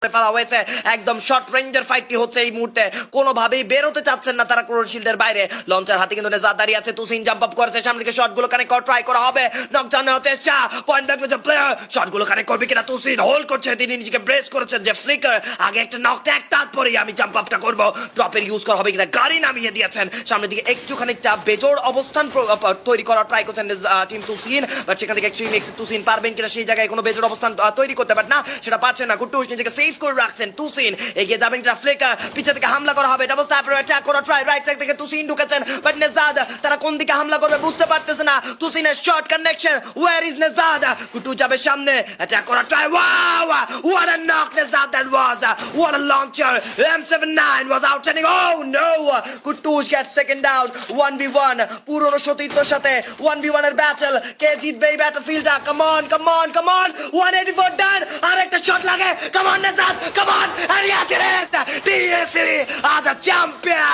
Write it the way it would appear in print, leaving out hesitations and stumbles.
ফেলা হয়েছে। একদম শর্ট রেঞ্জের ফাইটটি হচ্ছে এই মুহূর্তে, কোনোভাবেই বেরোতে চাচ্ছেন না তারা ক্রোর শিল্ডের বাইরে। লঞ্চার হাতে কিন্তু নেজাদ দাঁড়িয়ে আছে, তুসিন জাম্প আপ করেছে, সামনে থেকে শটগুলো কানেক্ট করা ট্রাই করা হবে, নকডাউন নেওয়ার চেষ্টা, পয়েন্ট ব্ল্যাঙ্ক যে প্লেয়ার শটগুলো কানেক্ট করবে কিনা, তুসিন হোল্ড করছে, তিনি নিজেকে ব্রেস করেছেন যে ফ্লিকার আগে একটা নক ট্যাগ তারপরেই আমি জাম্প আপটা করব, ড্রপের ইউজ করা হবে কিনা, গাড়ি নামিয়ে দিয়েছেন, সামনের দিকে একটুখানি বেজোড় অবস্থান তৈরি করার ট্রাই করছেন টিম তুসিন, বাট সেখান থেকে এক্সট্রিম এক্স তুসিন পারবেন কিনা সেই জায়গায় কোনো বেজোড় অবস্থান তৈরি করতে পারেন না, সেটা পাচ্ছেন না। কুট্টুস নিজেকে সেভ করে রাখছেন, তুসিন এগিয়ে যাবেন কিনা, ফ্লিকার পিছে থেকে হামলা করা হবে, ডাবল স্ট্যাপ অ্যাটাক করা ট্রাই, রাইট সাইড থেকে তুসিন ঢুকেছেন, বাট নেজাদ তারা কোন দিকে হামলা করবে বুঝতে পারতেছে না, তুসিনের short connection, where is Nejad, কুট্টু যাবে সামনে, অ্যাটাক করা try, wow what a knock Nejad that was, what a launcher, M79 was outstanding, oh no, কুট্টুস gets second down, 1v1 পুরনো সতীর্থর সাথে 1v1 এর ব্যাটল, কে জিতবে এই ব্যাটলফিল্ডটা, come on come on come on, 184 ডান, আর একটা shot লাগে, come on Nejad come on, and yes it is, DSC are the champion.